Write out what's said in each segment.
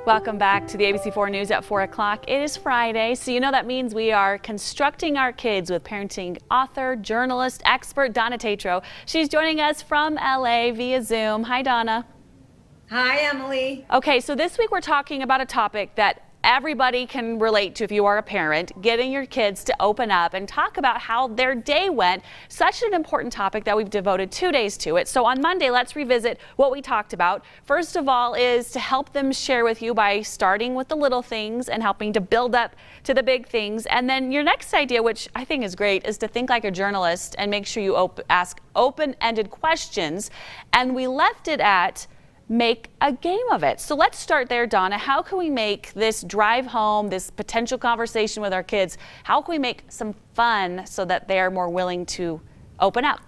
Welcome back to the ABC4 News at 4 o'clock. It is Friday, so you know that means we are constructing our kids with parenting author, journalist, expert Donna Tatro. She's joining us from LA via Zoom. Hi, Donna. Hi, Emily. Okay, so this week we're talking about a topic that everybody can relate to if you are a parent, getting your kids to open up and talk about how their day went. Such an important topic that we've devoted 2 days to it. So on Monday, let's revisit what we talked about. First of all is to help them share with you by starting with the little things and helping to build up to the big things. And then your next idea, which I think is great, is to think like a journalist and make sure you ask open-ended questions. And we left it at make a game of it. So let's start there, Donna. How can we make this drive home, this potential conversation with our kids, how can we make some fun so that they're more willing to open up?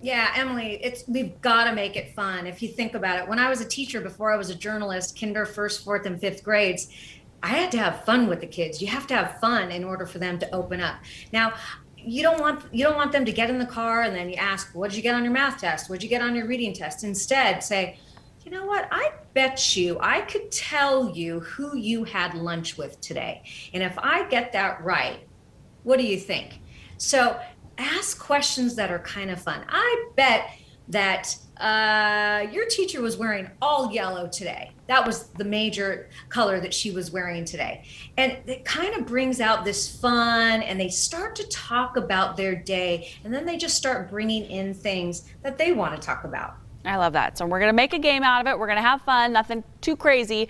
Yeah, Emily, we've got to make it fun. If you think about it, when I was a teacher before I was a journalist, kinder, first, fourth, and fifth grades, I had to have fun with the kids. You have to have fun in order for them to open up. Now, you don't want them to get in the car and then you ask, what did you get on your math test? What did you get on your reading test? Instead, say, you know what? I bet you I could tell you who you had lunch with today. And if I get that right, what do you think? So ask questions that are kind of fun. I bet that your teacher was wearing all yellow today. That was the major color that she was wearing today. And it kind of brings out this fun, and they start to talk about their day, and then they just start bringing in things that they want to talk about. I love that. So we're going to make a game out of it. We're going to have fun, nothing too crazy.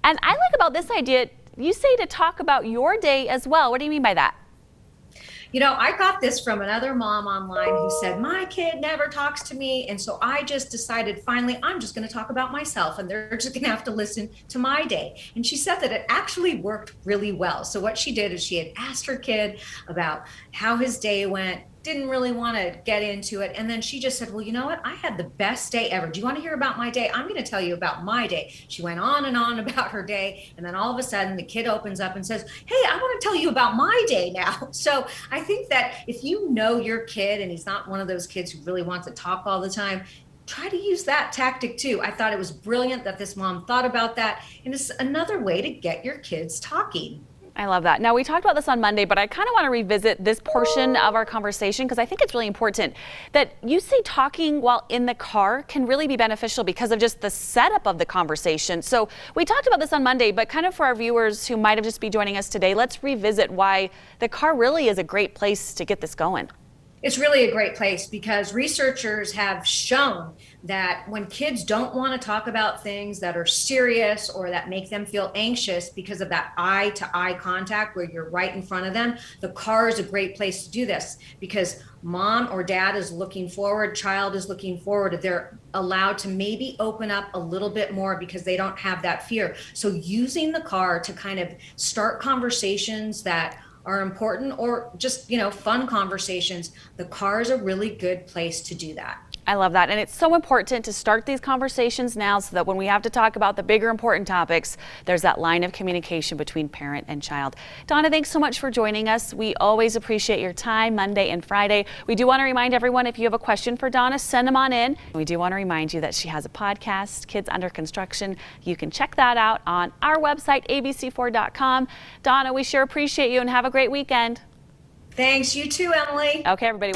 And I like about this idea, you say to talk about your day as well. What do you mean by that? You know, I got this from another mom online who said, my kid never talks to me. And so I just decided, finally, I'm just going to talk about myself and they're just going to have to listen to my day. And she said that it actually worked really well. So what she did is she had asked her kid about how his day went, didn't really want to get into it. And then she just said, well, you know what? I had the best day ever. Do you want to hear about my day? I'm going to tell you about my day. She went on and on about her day. And then all of a sudden the kid opens up and says, hey, I want to tell you about my day now. So I think that if you know your kid and he's not one of those kids who really wants to talk all the time, try to use that tactic too. I thought it was brilliant that this mom thought about that. And it's another way to get your kids talking. I love that. Now, we talked about this on Monday, but I kind of want to revisit this portion of our conversation because I think it's really important that you say talking while in the car can really be beneficial because of just the setup of the conversation. So we talked about this on Monday, but kind of for our viewers who might have just be joining us today, let's revisit why the car really is a great place to get this going. It's really a great place because researchers have shown that when kids don't want to talk about things that are serious or that make them feel anxious because of that eye-to-eye contact where you're right in front of them, the car is a great place to do this because mom or dad is looking forward, child is looking forward. They're allowed to maybe open up a little bit more because they don't have that fear. So using the car to kind of start conversations that are important or just, fun conversations, the car is a really good place to do that. I love that. And it's so important to start these conversations now so that when we have to talk about the bigger important topics, there's that line of communication between parent and child. Donna, thanks so much for joining us. We always appreciate your time Monday and Friday. We do want to remind everyone, if you have a question for Donna, send them on in. We do want to remind you that she has a podcast, Kids Under Construction. You can check that out on our website, abc4.com. Donna, we sure appreciate you and have a great weekend. Thanks. You too, Emily. Okay, everybody.